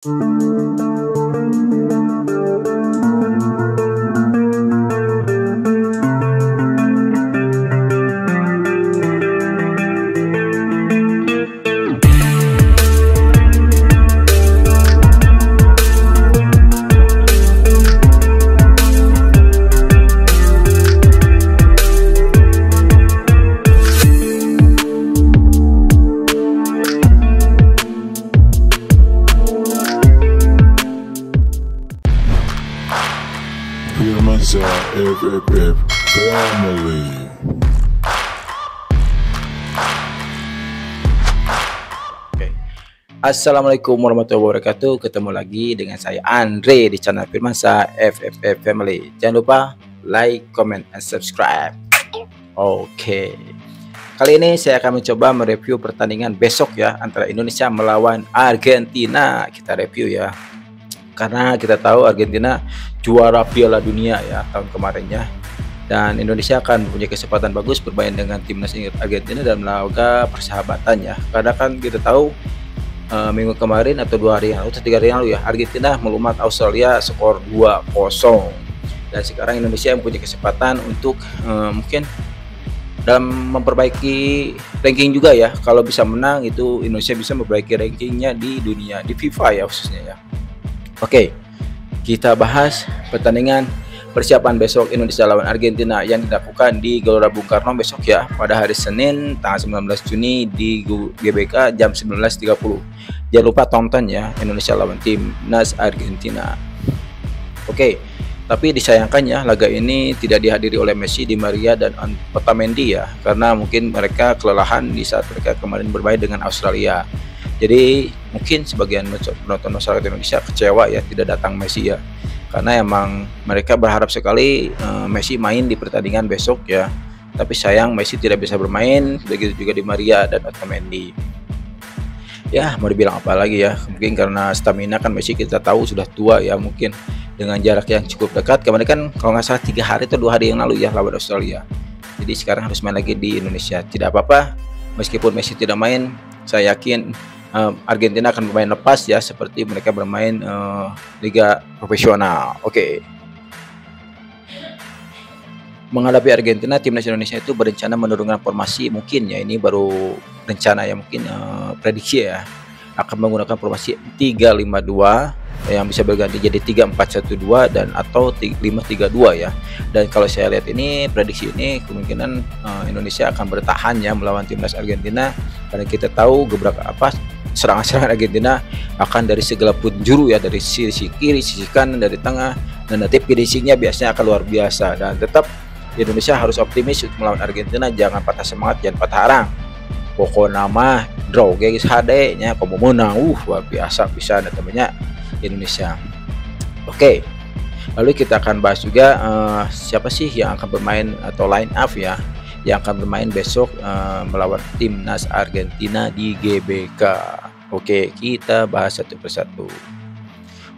Firmansyah FFF Family. Assalamualaikum warahmatullahi wabarakatuh. Ketemu lagi dengan saya Andre di channel Firmansyah FFF Family. Jangan lupa like, comment, and subscribe. Oke. Kali ini saya akan mencoba mereview pertandingan besok ya, antara Indonesia melawan Argentina. Kita review ya, karena kita tahu Argentina juara Piala Dunia ya tahun kemarin ya, dan Indonesia akan punya kesempatan bagus bermain dengan timnas Argentina dalam laga persahabatan ya. Karena kan kita tahu minggu kemarin atau 2 hari yang lalu atau 3 hari yang lalu ya, Argentina melumat Australia skor 2-0, dan sekarang Indonesia yang punya kesempatan untuk mungkin dalam memperbaiki ranking juga ya. Kalau bisa menang itu Indonesia bisa memperbaiki rankingnya di dunia, di FIFA ya khususnya ya. Oke, kita bahas pertandingan persiapan besok Indonesia lawan Argentina yang dilakukan di Gelora Bung Karno besok ya, pada hari Senin tanggal 19 Juni di GBK jam 19.30. Jangan lupa tonton ya, Indonesia lawan timnas Argentina. Oke, tapi disayangkan ya, laga ini tidak dihadiri oleh Messi, Di Maria, dan Otamendi ya, karena mungkin mereka kelelahan di saat mereka kemarin bermain dengan Australia. Jadi mungkin sebagian penonton masyarakat Indonesia kecewa ya tidak datang Messi ya, karena emang mereka berharap sekali Messi main di pertandingan besok ya. Tapi sayang Messi tidak bisa bermain, begitu juga Di Maria dan Otamendi. Ya mau dibilang apa lagi ya, mungkin karena stamina kan Messi kita tahu sudah tua ya, mungkin dengan jarak yang cukup dekat. Kemarin kan kalau nggak salah 3 hari atau 2 hari yang lalu ya lawan Australia. Jadi sekarang harus main lagi di Indonesia. Tidak apa-apa, meskipun Messi tidak main, saya yakin Argentina akan bermain lepas ya, seperti mereka bermain liga profesional. Oke. Menghadapi Argentina, timnas Indonesia itu berencana menurunkan formasi, mungkin ya ini baru rencana ya, mungkin prediksi ya, akan menggunakan formasi 3-5-2 yang bisa berganti jadi 3-4-1-2 dan atau 5-3-2 ya. Dan kalau saya lihat ini prediksi ini kemungkinan Indonesia akan bertahan ya melawan timnas Argentina, karena kita tahu beberapa serangan-serangan Argentina akan dari segala penjuru ya, dari sisi kiri, sisi kanan, dari tengah, dan nanti finishingnya biasanya akan luar biasa. Dan tetap Indonesia harus optimis untuk melawan Argentina, jangan patah semangat, jangan patah arang. Pokoknya mah draw guys, HD nya kamu menang, luar biasa bisa namanya Indonesia. Oke, lalu kita akan bahas juga siapa sih yang akan bermain atau line up ya, yang akan bermain besok melawan timnas Argentina di GBK. Oke, kita bahas satu persatu.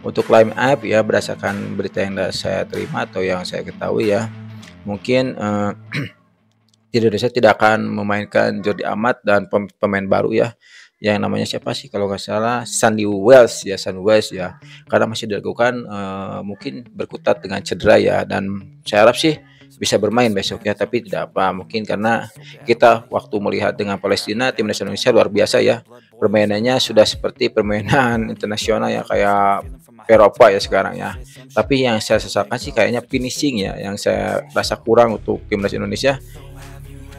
Untuk line up ya, berdasarkan berita yang saya terima atau yang saya ketahui ya, mungkin Indonesia tidak akan memainkan Jordi Amat dan pemain baru ya, yang namanya siapa sih kalau nggak salah Sandy Wells ya, karena masih dilakukan mungkin berkutat dengan cedera ya, dan saya harap sih bisa bermain besok ya, tapi tidak apa, mungkin karena kita waktu melihat dengan Palestina, timnas Indonesia luar biasa ya, permainannya sudah seperti permainan internasional ya, kayak Eropa ya sekarang ya. Tapi yang saya sesalkan sih kayaknya finishing ya, yang saya rasa kurang untuk timnas Indonesia.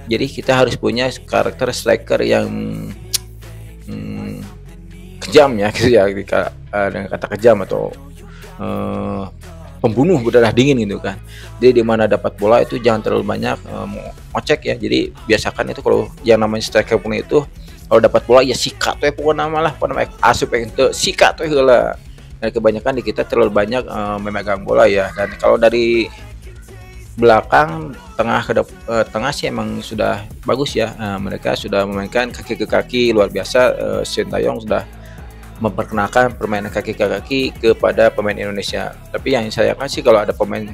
Jadi kita harus punya karakter striker yang kejam ya gitu ya, dengan kata kejam atau pembunuh berdarah dingin gitu kan. Jadi di mana dapat bola itu jangan terlalu banyak ngocek ya. Jadi biasakan itu kalau yang namanya striker punya itu, kalau dapat bola ya sikat tuh pokoknya malah asup itu sikat tuh lah. Dan kebanyakan di kita terlalu banyak memegang bola ya. Dan kalau dari belakang tengah sih emang sudah bagus ya. Mereka sudah memainkan kaki ke kaki luar biasa. Sintayong sudah memperkenalkan permainan kaki ke kaki kepada pemain Indonesia. Tapi yang saya kan sih kalau ada pemain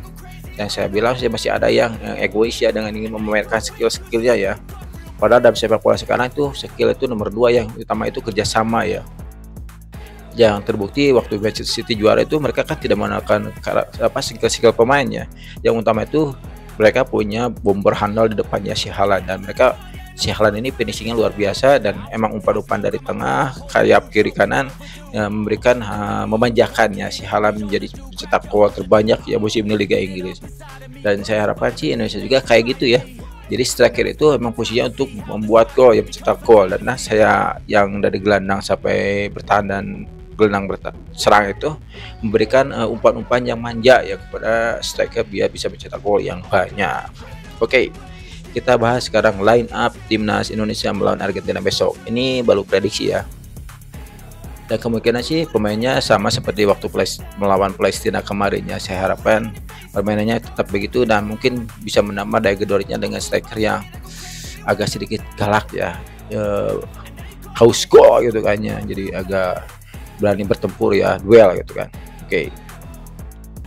yang saya bilang sih masih ada yang egois ya, dengan ingin memamerkan skill-skillnya ya. Padahal dalam sepak bola sekarang itu skill itu nomor 2, yang utama itu kerjasama ya. yang terbukti waktu Manchester City juara itu mereka kan tidak menggunakan skill pemainnya. Yang utama itu mereka punya bomber handal di depannya si Haaland, dan si Haaland ini finishingnya luar biasa, dan emang umpan-umpan dari tengah kayak kiri kanan memberikan memanjakan ya si Haaland menjadi pencetak gol terbanyak ya musim ini Liga Inggris. Dan saya harapkan sih Indonesia juga kayak gitu ya. Jadi striker itu emang posisinya untuk membuat gol, yang mencetak gol. Dan saya yang dari gelandang sampai bertahan dan gelandang serang itu memberikan umpan-umpan yang manja ya kepada striker biar bisa mencetak gol yang banyak. Oke, kita bahas sekarang line up timnas Indonesia melawan Argentina besok. Ini baru prediksi ya. Dan kemungkinan sih pemainnya sama seperti waktu melawan Palestina kemarin ya. Saya harapkan permainannya tetap begitu, dan mungkin bisa menambah daya gedornya dengan striker yang agak sedikit galak ya, haus gol gitu kan ya, jadi agak berani bertempur ya, duel gitu kan. Oke,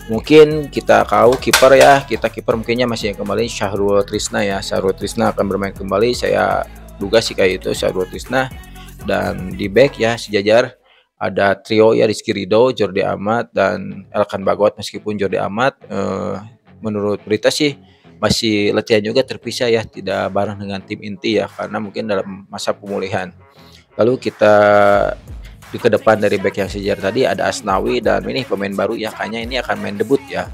mungkin kita tahu kiper ya, kiper mungkinnya masih yang kembali Syahrul Trisna ya. Syahrul Trisna akan bermain kembali, saya duga sih kayak itu Syahrul Trisna. Dan di back ya sejajar ada trio ya, Rizky Ridho, Jordi Amat, dan Elkan Bagot. Meskipun Jordi Amat menurut berita sih masih latihan juga terpisah ya, tidak bareng dengan tim inti ya, karena mungkin dalam masa pemulihan. Lalu kita di ke depan dari back yang sejajar tadi ada Asnawi, dan ini pemain baru ya, kayaknya ini akan main debut ya,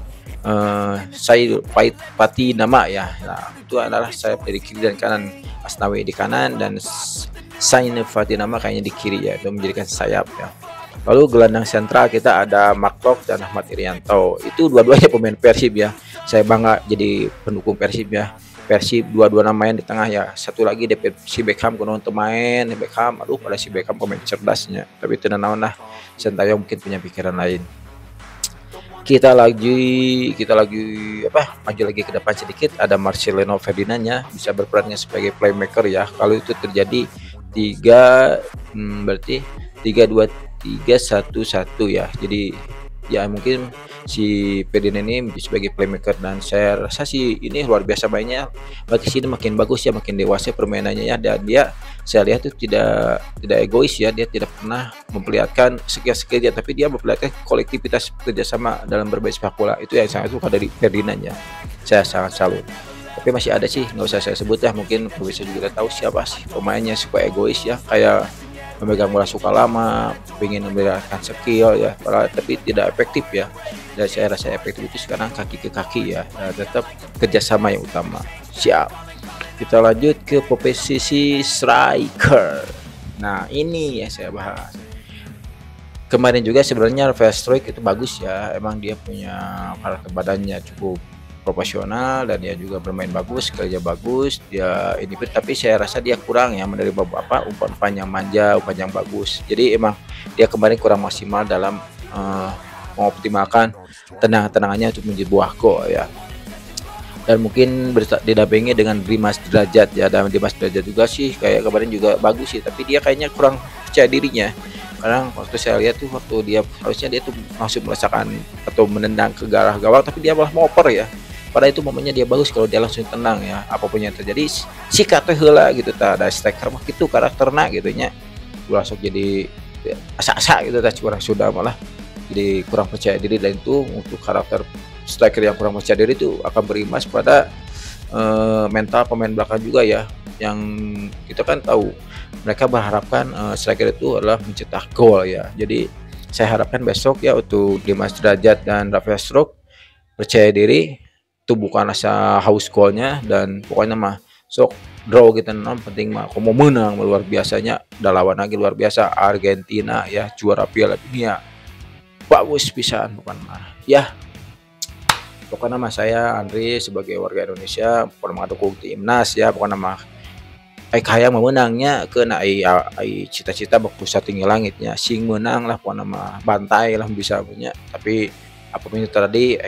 Said Pati nama ya. Nah, itu adalah sayap dari kiri dan kanan, Asnawi di kanan dan Sain Fatinama kayaknya di kiri ya, itu menjadikan sayap ya. Lalu gelandang sentral kita ada Mark dan Ahmad Irianto. Itu dua-duanya pemain Persib ya. Saya bangga jadi pendukung Persib ya. Persib dua-dua main di tengah ya. Satu lagi si Beckham konon main Beckham. Aduh, pada si Beckham pemain cerdasnya. Tapi tidak naon lah. Sintayong mungkin punya pikiran lain. Kita lagi maju lagi ke depan sedikit, ada Marcelino Ferdinand ya, bisa berperannya sebagai playmaker ya. Kalau itu terjadi 3-2-3-1-1 ya. Jadi ya mungkin si Ferdinand ini sebagai playmaker, dan saya rasa sih ini luar biasa mainnya. Bagi sini makin bagus ya, makin dewasa permainannya ya, dan dia saya lihat tuh tidak egois ya, dia tidak pernah memperlihatkan skill-skillnya, tapi dia memperlihatkan kolektivitas kerjasama dalam bermain sepak bola. Itu yang sangat suka dari Ferdinand ya, saya sangat salut. Tapi masih ada sih, nggak usah saya sebut ya, mungkin pemirsa juga tahu siapa sih pemainnya suka egois ya, kayak memegang bola suka lama, ingin memberikan skill ya, tapi tidak efektif ya. Dan saya rasa efektif itu sekarang kaki ke kaki ya, tetap kerjasama yang utama. Siap. Kita lanjut ke posisi striker. Nah ini ya saya bahas. Kemarin juga sebenarnya Rafael Struijk itu bagus ya, emang dia punya karakter badannya cukup profesional, dan dia juga bermain bagus, kerja bagus dia ini, tapi saya rasa dia kurang ya menerima umpan yang manja, umpan yang bagus. Jadi emang dia kemarin kurang maksimal dalam mengoptimalkan tendangannya untuk menjadi buah gol ya. Dan mungkin didampingi dengan Dimas Derajat ya, dan Dimas Derajat juga sih kayak kemarin juga bagus sih, tapi dia kayaknya kurang percaya dirinya. Karena waktu saya lihat tuh, waktu dia harusnya dia tuh masuk merasakan atau menendang ke garah gawang, tapi dia malah ngoper ya. Padahal itu momennya dia bagus kalau dia langsung tenang ya, apapun yang terjadi sikat heula gitu. Ada striker mah gitu karakterna gitu nya, langsung jadi asa-asa gitu, kurang sudah malah jadi kurang percaya diri. Dan itu untuk karakter striker yang kurang percaya diri itu akan berimbas pada mental pemain belakang juga ya, yang kita kan tahu mereka berharapkan striker itu adalah mencetak gol ya. Jadi saya harapkan besok ya untuk Dimas Derajat dan Rafael Struijk percaya diri, itu bukan rasa haus golnya, dan pokoknya mah sok draw gitu, penting mah mau menang luar biasanya. Dan lawan lagi luar biasa Argentina ya, juara Piala Dunia, bagus pisan bukan mah ya. Pokoknya mah saya Andre sebagai warga Indonesia pokoknya mendukung timnas ya, pokoknya mah kayak memenangnya ke cita-cita pusat tinggi langitnya sing menang lah, pokoknya mah bantai lah bisa punya. Tapi apapun itu tadi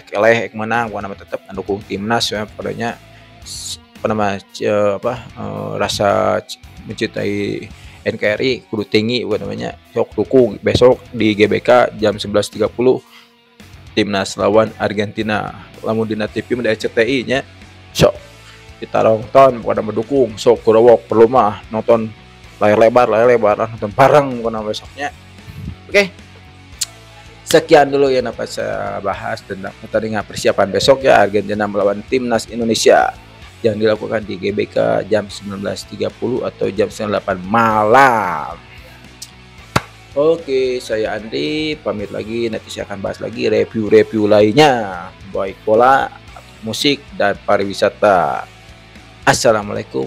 menang, pokoknya tetap mendukung timnas ya. Pokoknya rasa mencintai NKRI kudu tinggi namanya. Sok dukung besok di GBK jam 11.30 timnas lawan Argentina. Lamun dina TV mendadak RCTI nya. Sok kita nonton pada mendukung, sok kurawok perlu mah nonton layar lebar nonton bareng karena besoknya. Oke, Sekian dulu yang dapat saya bahas tentang pertandingan persiapan besok ya, Argentina melawan timnas Indonesia yang dilakukan di GBK jam 19.30 atau jam 98 malam. Oke, saya Andri pamit lagi. Nanti saya akan bahas lagi review-review lainnya, baik bola, musik, dan pariwisata. Assalamualaikum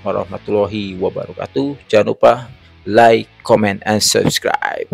warahmatullahi wabarakatuh. Jangan lupa like, comment, and subscribe.